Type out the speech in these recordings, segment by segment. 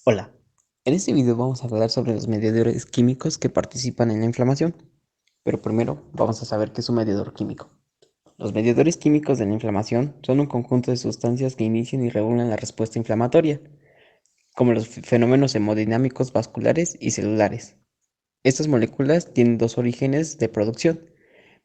Hola, en este video vamos a hablar sobre los mediadores químicos que participan en la inflamación, pero primero vamos a saber qué es un mediador químico. Los mediadores químicos de la inflamación son un conjunto de sustancias que inician y regulan la respuesta inflamatoria, como los fenómenos hemodinámicos vasculares y celulares. Estas moléculas tienen dos orígenes de producción.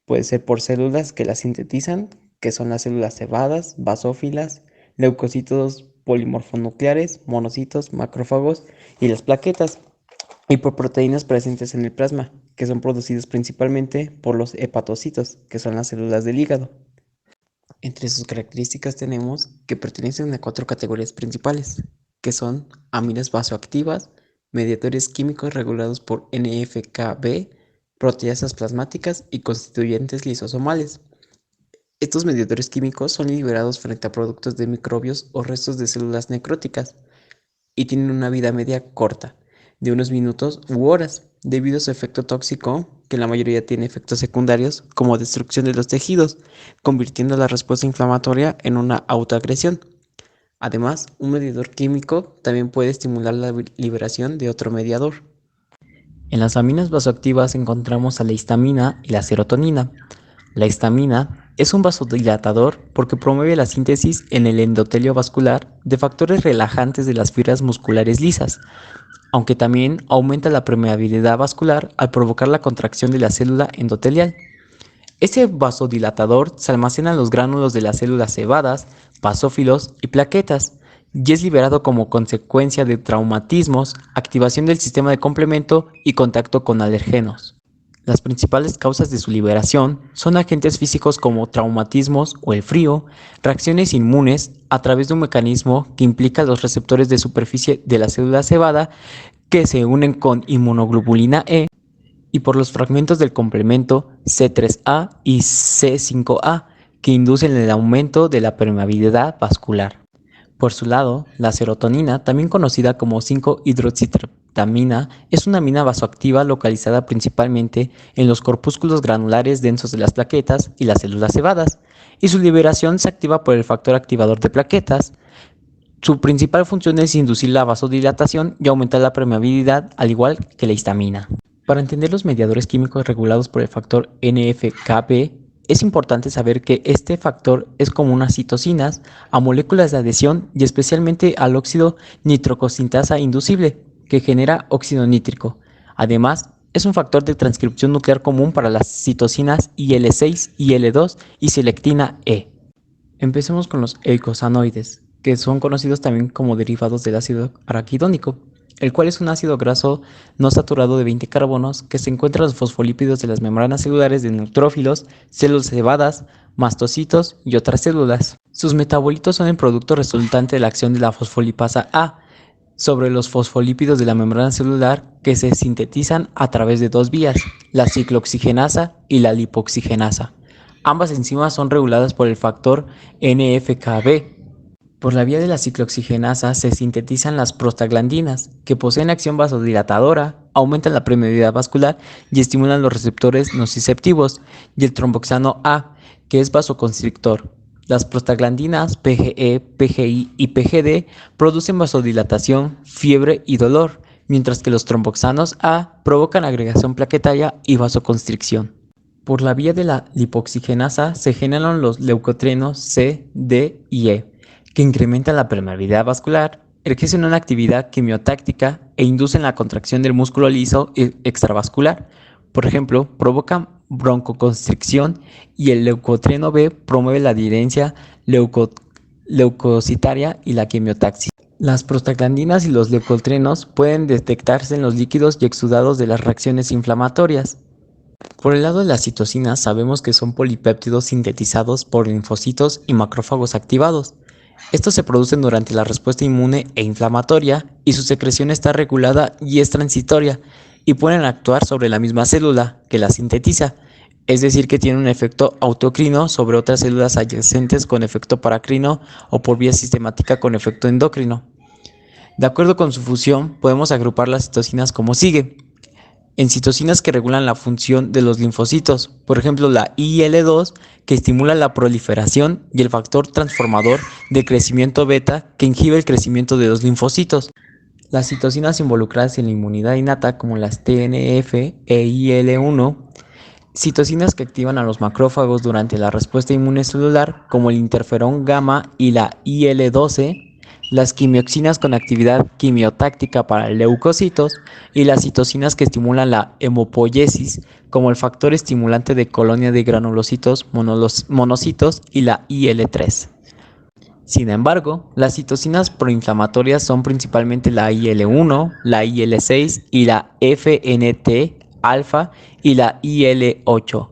Puede ser por células que las sintetizan, que son las células cebadas, basófilas, leucocitos polimorfonucleares, monocitos, macrófagos y las plaquetas, y por proteínas presentes en el plasma, que son producidas principalmente por los hepatocitos, que son las células del hígado. Entre sus características tenemos que pertenecen a cuatro categorías principales, que son aminas vasoactivas, mediadores químicos regulados por NF-κB, proteasas plasmáticas y constituyentes lisosomales. Estos mediadores químicos son liberados frente a productos de microbios o restos de células necróticas y tienen una vida media corta, de unos minutos u horas, debido a su efecto tóxico, que en la mayoría tiene efectos secundarios como destrucción de los tejidos, convirtiendo la respuesta inflamatoria en una autoagresión. Además, un mediador químico también puede estimular la liberación de otro mediador. En las aminas vasoactivas encontramos a la histamina y la serotonina. La histamina es un vasodilatador porque promueve la síntesis en el endotelio vascular de factores relajantes de las fibras musculares lisas, aunque también aumenta la permeabilidad vascular al provocar la contracción de la célula endotelial. Este vasodilatador se almacena en los gránulos de las células cebadas, basófilos y plaquetas, y es liberado como consecuencia de traumatismos, activación del sistema de complemento y contacto con alergenos. Las principales causas de su liberación son agentes físicos como traumatismos o el frío, reacciones inmunes a través de un mecanismo que implica los receptores de superficie de la célula cebada que se unen con inmunoglobulina E, y por los fragmentos del complemento C3A y C5A que inducen el aumento de la permeabilidad vascular. Por su lado, la serotonina, también conocida como 5-hidroxitriptamina, es una amina vasoactiva localizada principalmente en los corpúsculos granulares densos de las plaquetas y las células cebadas, y su liberación se activa por el factor activador de plaquetas. Su principal función es inducir la vasodilatación y aumentar la permeabilidad, al igual que la histamina. Para entender los mediadores químicos regulados por el factor NF-κB, es importante saber que este factor es común a citocinas, a moléculas de adhesión y especialmente al óxido nitrocosintasa inducible, que genera óxido nítrico. Además, es un factor de transcripción nuclear común para las citocinas IL-6, IL-2 y selectina E. Empecemos con los eicosanoides, que son conocidos también como derivados del ácido araquidónico, el cual es un ácido graso no saturado de 20 carbonos que se encuentra en los fosfolípidos de las membranas celulares de neutrófilos, células cebadas, mastocitos y otras células. Sus metabolitos son el producto resultante de la acción de la fosfolipasa A sobre los fosfolípidos de la membrana celular, que se sintetizan a través de dos vías, la ciclooxigenasa y la lipoxigenasa. Ambas enzimas son reguladas por el factor NF-κB. Por la vía de la ciclooxigenasa se sintetizan las prostaglandinas, que poseen acción vasodilatadora, aumentan la permeabilidad vascular y estimulan los receptores nociceptivos, y el tromboxano A, que es vasoconstrictor. Las prostaglandinas PGE, PGI y PGD producen vasodilatación, fiebre y dolor, mientras que los tromboxanos A provocan agregación plaquetaria y vasoconstricción. Por la vía de la lipoxigenasa se generan los leucotrenos C, D y E, que incrementan la permeabilidad vascular, ejercen una actividad quimiotáctica e inducen la contracción del músculo liso extravascular. Por ejemplo, provocan broncoconstricción, y el leucotrieno B promueve la adherencia leucocitaria y la quimiotaxis. Las prostaglandinas y los leucotrenos pueden detectarse en los líquidos y exudados de las reacciones inflamatorias. Por el lado de las citocinas, sabemos que son polipéptidos sintetizados por linfocitos y macrófagos activados. Estos se producen durante la respuesta inmune e inflamatoria, y su secreción está regulada y es transitoria, y pueden actuar sobre la misma célula que la sintetiza, es decir, que tienen un efecto autocrino sobre otras células adyacentes con efecto paracrino o por vía sistemática con efecto endocrino. De acuerdo con su función, podemos agrupar las citocinas como sigue: en citocinas que regulan la función de los linfocitos, por ejemplo la IL-2, que estimula la proliferación, y el factor transformador de crecimiento beta, que inhibe el crecimiento de los linfocitos. Las citocinas involucradas en la inmunidad innata, como las TNF e IL-1, citocinas que activan a los macrófagos durante la respuesta inmune celular, como el interferón gamma y la IL-12, las quimioxinas con actividad quimiotáctica para leucocitos y las citocinas que estimulan la hemopoiesis, como el factor estimulante de colonia de granulocitos monocitos y la IL-3. Sin embargo, las citocinas proinflamatorias son principalmente la IL-1, la IL-6 y la FNT-alfa y la IL-8.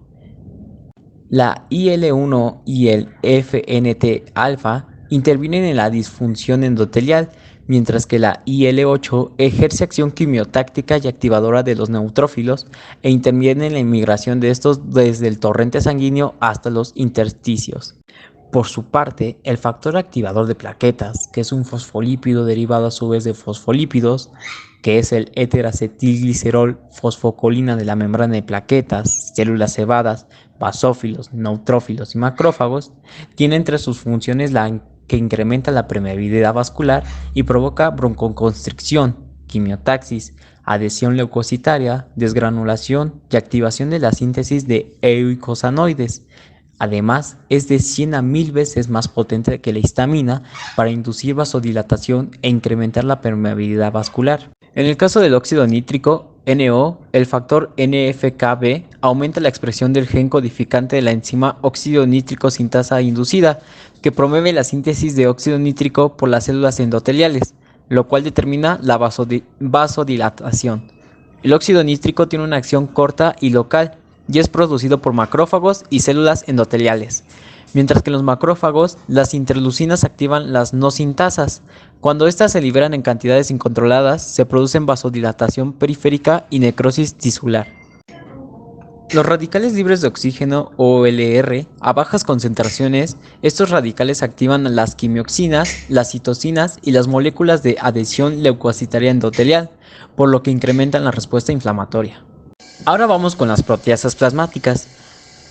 La IL-1 y el FNT-alfa intervienen en la disfunción endotelial, mientras que la IL-8 ejerce acción quimiotáctica y activadora de los neutrófilos e interviene en la inmigración de estos desde el torrente sanguíneo hasta los intersticios. Por su parte, el factor activador de plaquetas, que es un fosfolípido derivado a su vez de fosfolípidos, que es el éter-acetilglicerol fosfocolina de la membrana de plaquetas, células cebadas, basófilos, neutrófilos y macrófagos, tiene entre sus funciones la que incrementa la permeabilidad vascular y provoca broncoconstricción, quimiotaxis, adhesión leucocitaria, desgranulación y activación de la síntesis de eicosanoides. Además, es de 100 a 1000 veces más potente que la histamina para inducir vasodilatación e incrementar la permeabilidad vascular. En el caso del óxido nítrico, NO, el factor NF-κB aumenta la expresión del gen codificante de la enzima óxido nítrico sintasa inducida, que promueve la síntesis de óxido nítrico por las células endoteliales, lo cual determina la vasodilatación. El óxido nítrico tiene una acción corta y local, y es producido por macrófagos y células endoteliales. Mientras que en los macrófagos, las interleucinas activan las no sintasas. Cuando estas se liberan en cantidades incontroladas, se producen vasodilatación periférica y necrosis tisular. Los radicales libres de oxígeno o LR, a bajas concentraciones, estos radicales activan las quimioxinas, las citocinas y las moléculas de adhesión leucocitaria endotelial, por lo que incrementan la respuesta inflamatoria. Ahora vamos con las proteasas plasmáticas,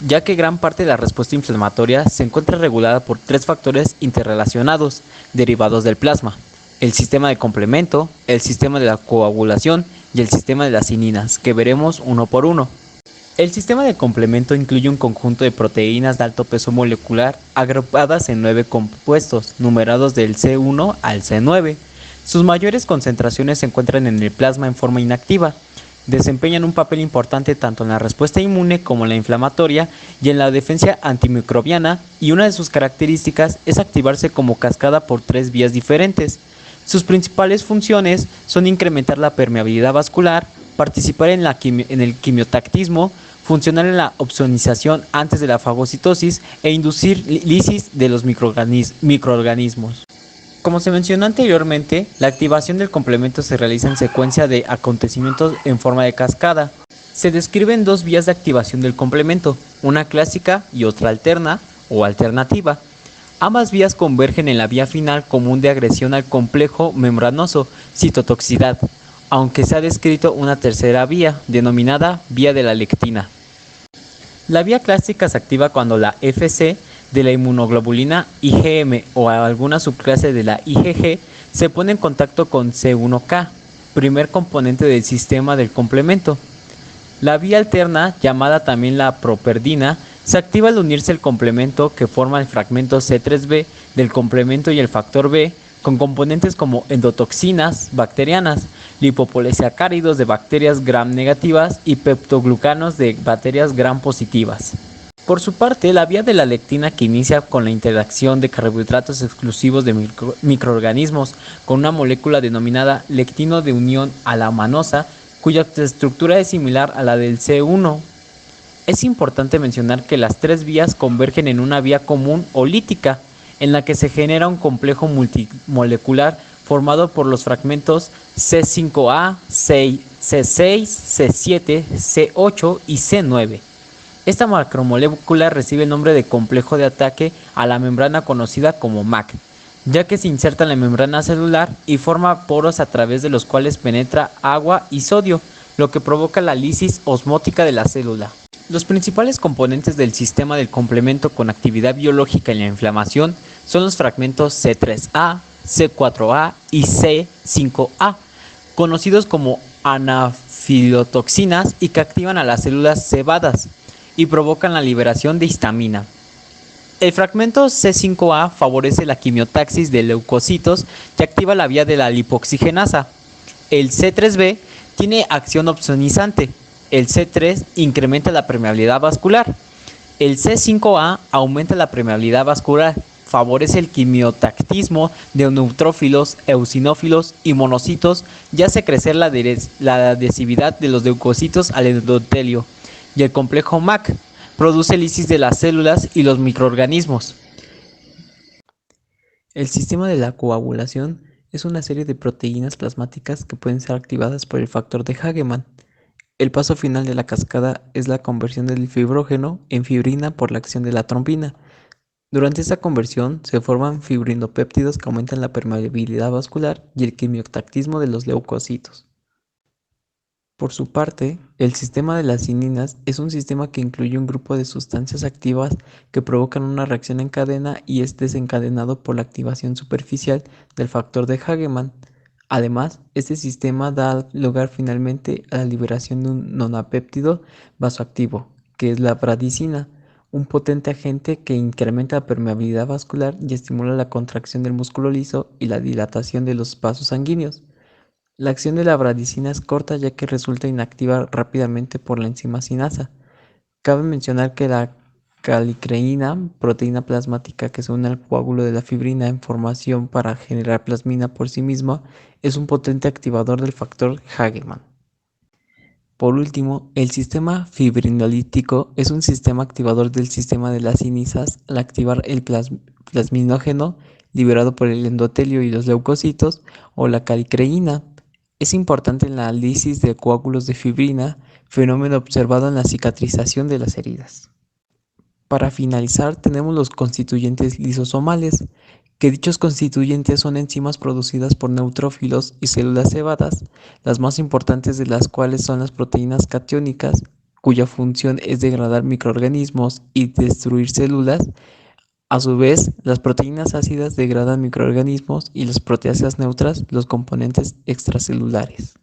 ya que gran parte de la respuesta inflamatoria se encuentra regulada por tres factores interrelacionados derivados del plasma: el sistema de complemento, el sistema de la coagulación y el sistema de las cininas, que veremos uno por uno. El sistema de complemento incluye un conjunto de proteínas de alto peso molecular agrupadas en 9 compuestos, numerados del C1 al C9. Sus mayores concentraciones se encuentran en el plasma en forma inactiva. Desempeñan un papel importante tanto en la respuesta inmune como en la inflamatoria y en la defensa antimicrobiana, y una de sus características es activarse como cascada por 3 vías diferentes. Sus principales funciones son incrementar la permeabilidad vascular, participar en el quimiotactismo, funcionar en la opsonización antes de la fagocitosis e inducir lisis de los microorganismos. Como se mencionó anteriormente, la activación del complemento se realiza en secuencia de acontecimientos en forma de cascada. Se describen 2 vías de activación del complemento, una clásica y otra alterna o alternativa. Ambas vías convergen en la vía final común de agresión al complejo membranoso, citotoxicidad, aunque se ha descrito una tercera vía, denominada vía de la lectina. La vía clásica se activa cuando la Fc de la inmunoglobulina IgM o alguna subclase de la IgG se pone en contacto con C1K, primer componente del sistema del complemento. La vía alterna, llamada también la properdina, se activa al unirse el complemento que forma el fragmento C3b del complemento y el factor B, con componentes como endotoxinas bacterianas, lipopolisacáridos de bacterias gram negativas y peptoglucanos de bacterias gram positivas. Por su parte, la vía de la lectina, que inicia con la interacción de carbohidratos exclusivos de microorganismos con una molécula denominada lectino de unión alamanosa, cuya estructura es similar a la del C1. Es importante mencionar que las 3 vías convergen en una vía común o lítica, en la que se genera un complejo multimolecular formado por los fragmentos C5A, C6, C7, C8 y C9. Esta macromolécula recibe el nombre de complejo de ataque a la membrana conocida como MAC, ya que se inserta en la membrana celular y forma poros a través de los cuales penetra agua y sodio, lo que provoca la lisis osmótica de la célula. Los principales componentes del sistema del complemento con actividad biológica en la inflamación son los fragmentos C3A, C4A y C5A, conocidos como anafilotoxinas y que activan a las células cebadas y provocan la liberación de histamina. El fragmento C5a favorece la quimiotaxis de leucocitos que activa la vía de la lipoxigenasa. El C3b tiene acción opsonizante. El C3 incrementa la permeabilidad vascular. El C5a aumenta la permeabilidad vascular, favorece el quimiotactismo de neutrófilos, eosinófilos y monocitos y hace crecer la adhesividad de los leucocitos al endotelio. Y el complejo MAC produce lisis de las células y los microorganismos. El sistema de la coagulación es una serie de proteínas plasmáticas que pueden ser activadas por el factor de Hagemann. El paso final de la cascada es la conversión del fibrógeno en fibrina por la acción de la trombina. Durante esta conversión se forman fibrinopéptidos que aumentan la permeabilidad vascular y el quimiotactismo de los leucocitos. Por su parte, el sistema de las cininas es un sistema que incluye un grupo de sustancias activas que provocan una reacción en cadena y es desencadenado por la activación superficial del factor de Hagemann. Además, este sistema da lugar finalmente a la liberación de un nonapéptido vasoactivo, que es la bradicina, un potente agente que incrementa la permeabilidad vascular y estimula la contracción del músculo liso y la dilatación de los vasos sanguíneos. La acción de la bradicina es corta ya que resulta inactiva rápidamente por la enzima sinasa. Cabe mencionar que la calicreína, proteína plasmática que se une al coágulo de la fibrina en formación para generar plasmina por sí misma, es un potente activador del factor Hagemann. Por último, el sistema fibrinolítico es un sistema activador del sistema de las cinisas al activar el plasminógeno liberado por el endotelio y los leucocitos o la calicreína. Es importante en la lisis de coágulos de fibrina, fenómeno observado en la cicatrización de las heridas. Para finalizar, tenemos los constituyentes lisosomales, que dichos constituyentes son enzimas producidas por neutrófilos y células cebadas, las más importantes de las cuales son las proteínas catiónicas, cuya función es degradar microorganismos y destruir células. A su vez, las proteínas ácidas degradan microorganismos y las proteasas neutras los componentes extracelulares.